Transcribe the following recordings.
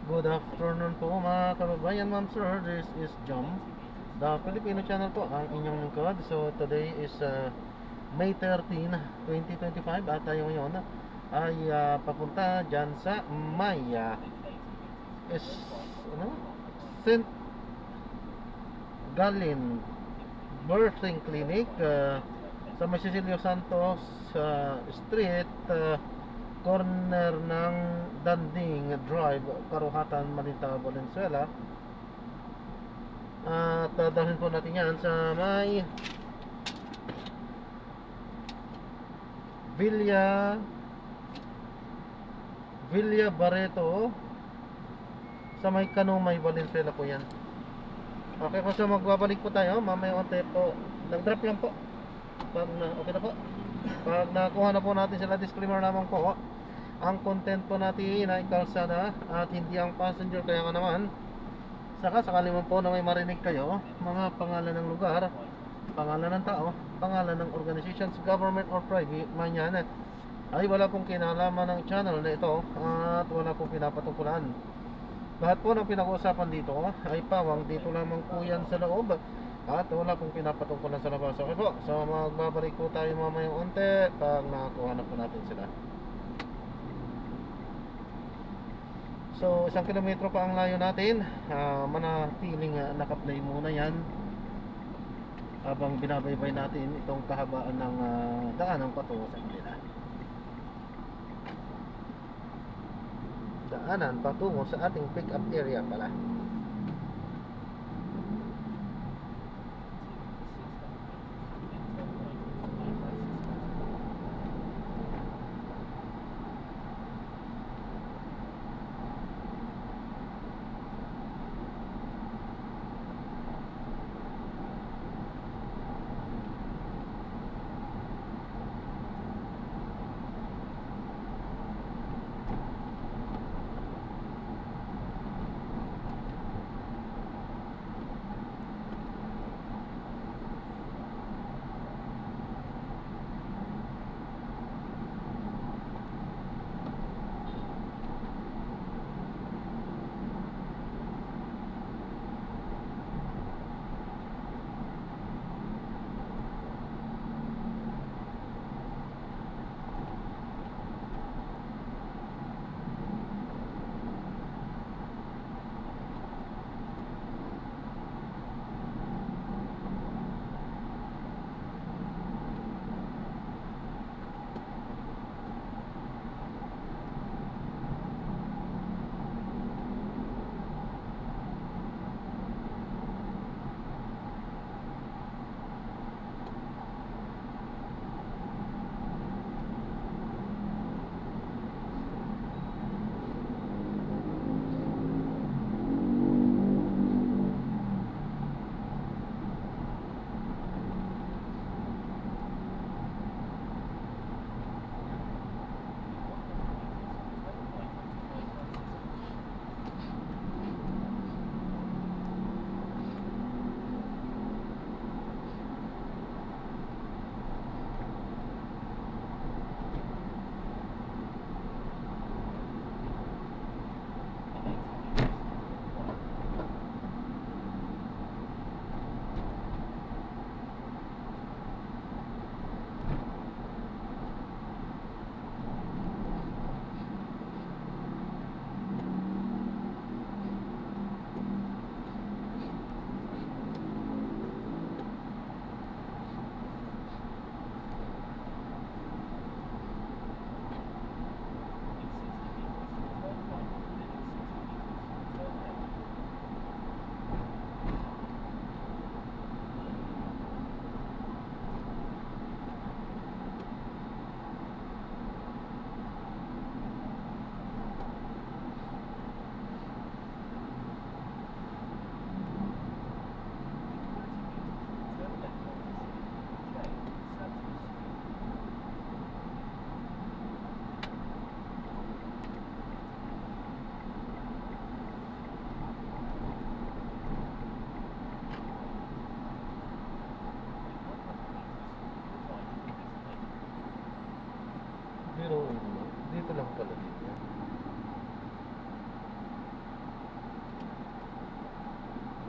Good afternoon po mga kababayan, ma'am sir. This is Jom, the Filipino channel po, ang inyong lingkod. So today is May 13, 2025 at tayo ngayon ay papunta dyan sa Maya is ano? St. Gallen Birthing Clinic sa May Cecilio Santos Street, corner ng Danding Drive, Karuhatan, Malinta, Valenzuela. At dadalhin po natin yan sa may Villa Barreto, sa may Kanumay, Valenzuela po yan. Okay po, so magbabalik po tayo mamaya onte po. Nag-drop lang po pag na, okay na po. Pag nakuha na po natin sila, disclaimer naman po, ang content po natin ay kalsada at hindi ang passenger. Kaya nga naman, sakali man po na may marinig kayo, mga pangalan ng lugar, pangalan ng tao, pangalan ng organizations, government or private man yan, ay wala pong kinalaman ng channel na ito at wala pong pinapatungkulan. Lahat po ng pinag-uusapan dito ay pawang dito lamang po yan sa loob at wala pong pinapatungkulan sa labas. Okay po, so magbabalik po tayo mamayang onte pag nakakuha na po natin sila. So 1 kilometro pa ang layo natin. Manatiling naka-play muna yan habang binabaybay natin itong kahabaan ng daanan patungo sa kanila. Daanan patungo sa ating pick-up area pala.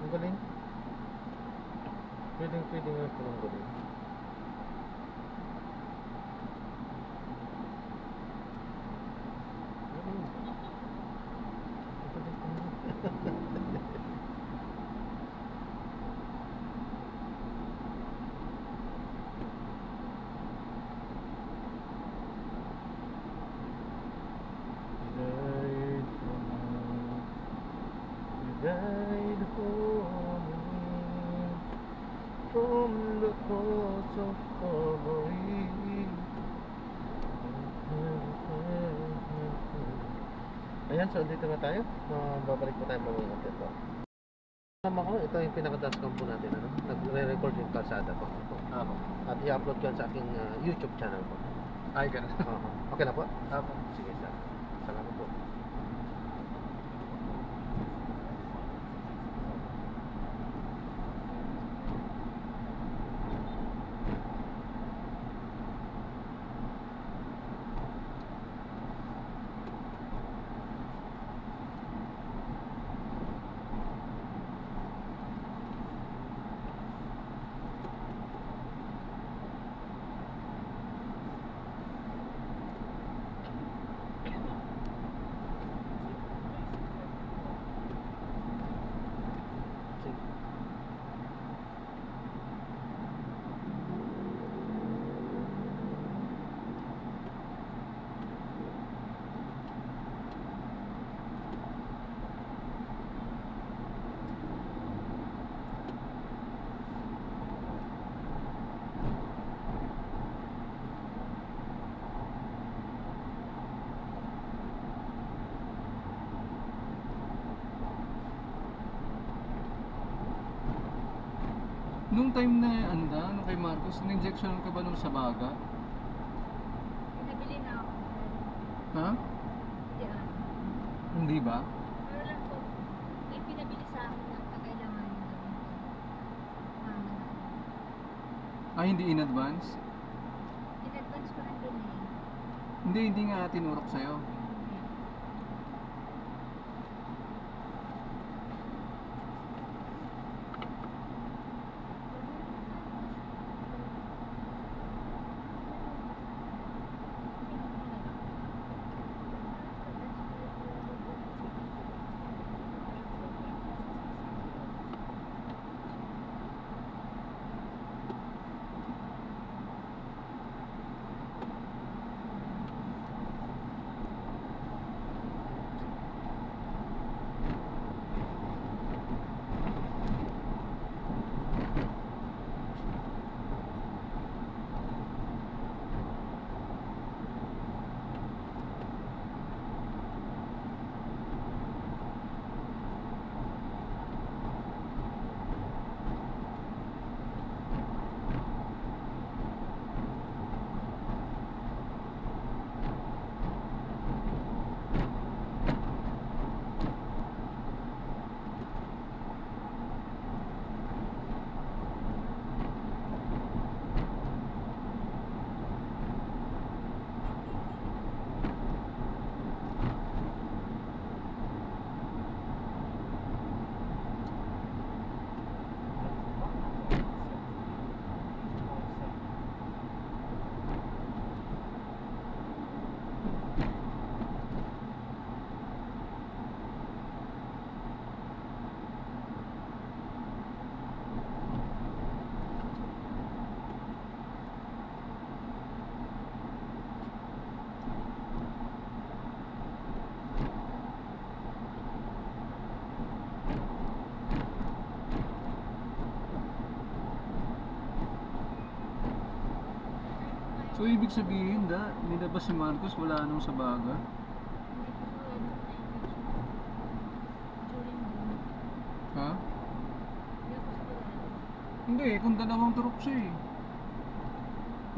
Ang galing. Pwede nga po ang galing. Guide for me from the cross of Calvary. Ayan, so dito na tayo. Babalik po tayo mamaya ulit po. Tama ko, ito yung pinaka-dashcam po natin. Ano? Nagre-record yung kalsada po. Ako. At i-upload ko yan sa aking YouTube channel po. Ay, ganun. Okay na po? Apo. Sige, sir. Salamat po. Nung time na nung kay Marcos, in-injection ka ba nung sa baga? Pinabili na ako. Ha? Hindi ah. Hindi ba? Pero lang po, may pinabili sa akin na pagkailangan yung gawin ko. Mama na. Ay, hindi in advance? In-advance ko lang din eh. Hindi nga tinurok sa'yo. So, ibig sabihin, nilabas si Marcos, wala nung sa baga? Hindi ko po na-infection. During boom. Ha? Hindi ako sigurado. Hindi, kung dalawang turok siya eh.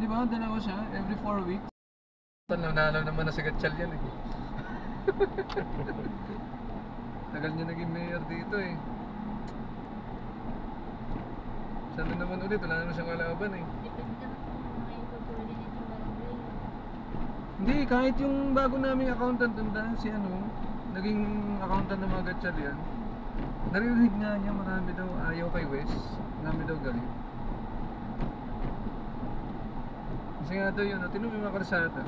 Di ba? Dalawa siya, every 4 weeks. Nanalo naman na si Gatchal yan eh. Tagal niya naging mayor dito eh. Sana naman ulit, wala naman siyang kalaban eh. Depende naman kung ma-coordinate yung barangay. Hindi, kahit yung bago naming accountant, tandaan si naging accountant ng mga Gatchal yan. Narinig nga niya marami daw ayaw kay Wes. Marami daw galit. Kasi nga daw yun, tinong yung mga kalsada.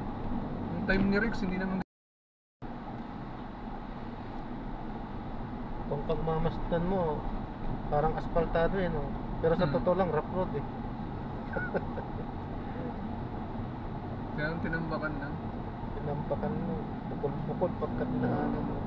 Yung time ni Rex, hindi naman Kung pagmamasdan mo, parang asfaltado eh, no? Pero sa totoo lang, rough road eh. kaya ang tinambakan lang. Tinampakan mo, bukod-bukod pagkat na ano mo.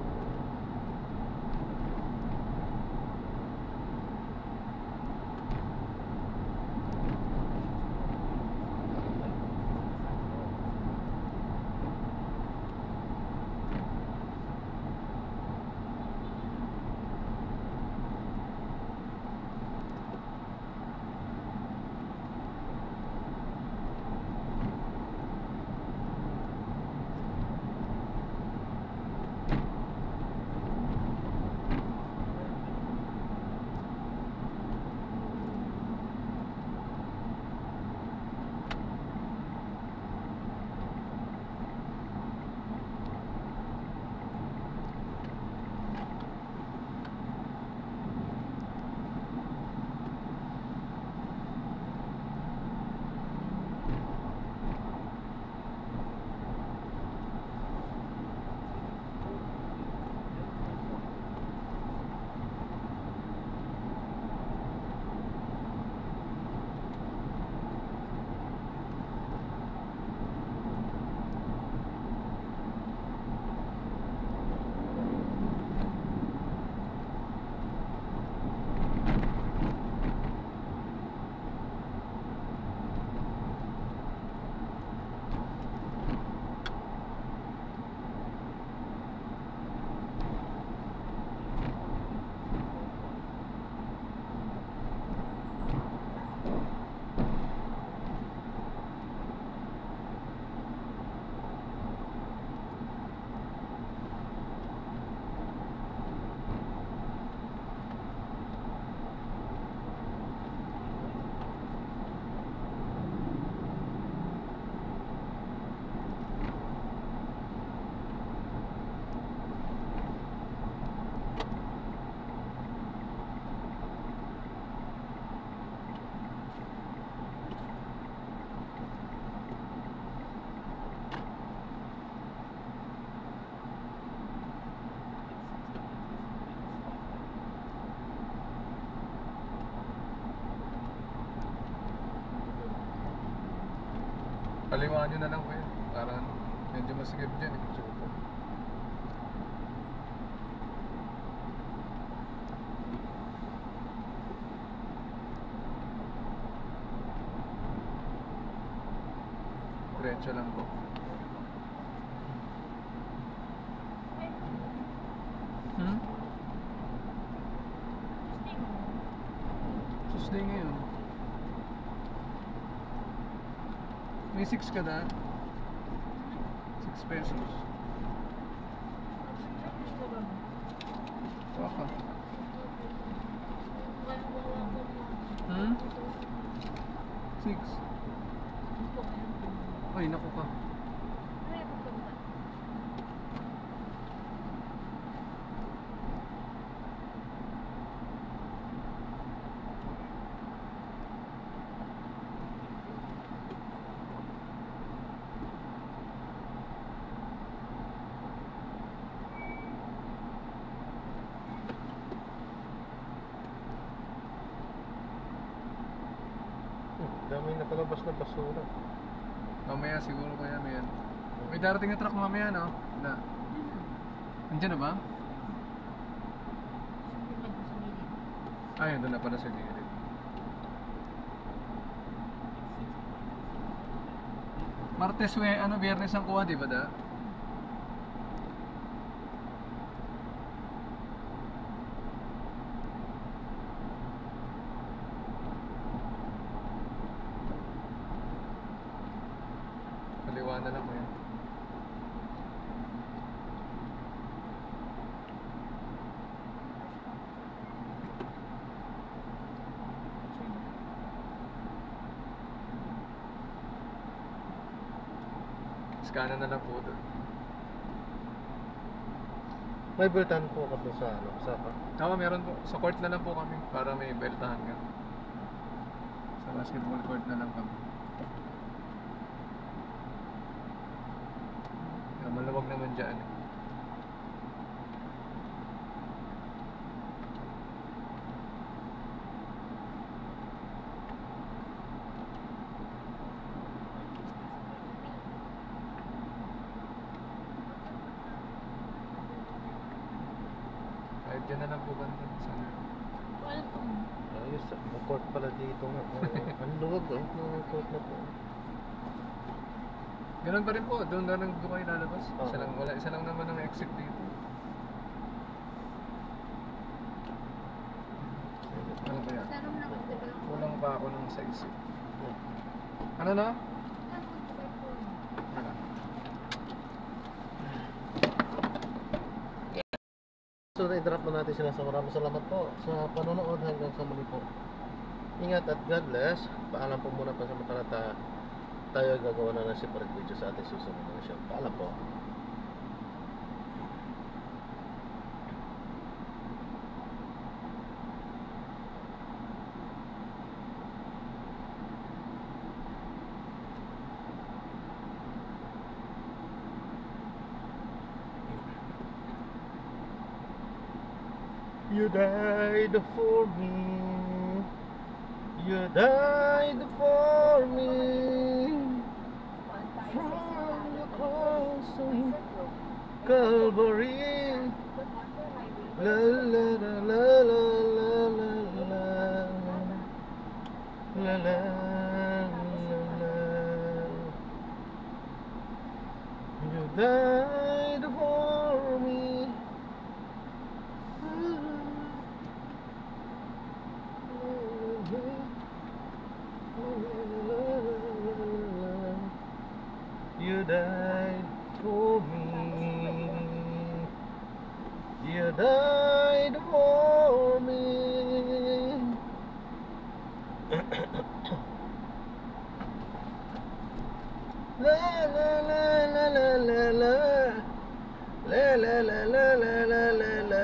Kaliwaan nyo na lang kuya. Para ano, medyo masigib dyan eh. Diretso lang po. Hmm? Tuesday ngayon. May 6 ka na? 6 pesos. Baka. Hmm? 6. Ay, naku ka. Dami nakalabas na basura. Mamaya siguro kaya may ano. May darating na truck mamaya no? Na. Nandiyan na ba? Ay, doon na pala sa gilid. Martes, Biyernes ang kuha, di ba da? Kaliwa na lang mo yan. Scanan na lang po doon. May biltan po kasi sa ano, sa Oo, meron po. Sa court na lang po kami para may beltahan ka. Sa basketball court na lang kami. Maluwag naman dyan eh. Kahit dyan na lang po banda. Sana. Welcome. ayos, may court pala dito nga. Ang luwag ng court na po. Ganun pa rin po. Doon na lang kayo lalabas. Oo. Isa lang naman ang exit dito. Ano ba yan? Sarong na kung diba? Kulang pa ako ng sa isip. Ano na? Wala. So, na-drop na natin sila sa maraming salamat po sa panonood hanggang sa muli po. Ingat at God bless. Paalam po muna pa sa matalata. Tayo ay gagawa na ng separate video sa ating susunod na show. Paalam po. You died for me. You died for me. From the cross of Calvary. La la la la la la la la la la. You died for me. You died for me. You died for me. La la la la la la la. La la la la la la la la.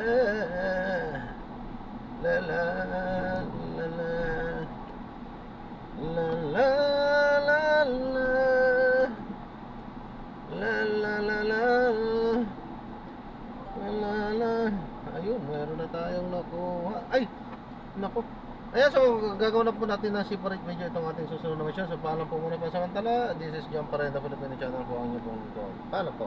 La la la la. La la la la. La la la la. La la la. Ayun, meron na tayong nakuha. Ay! Nako. Ayan, so gagawin na po natin na separate video itong ating susunod na mission. So paalam po muna pa samantala. This is John Parenda, Filipino channel po ang inyong pong. Paalam po.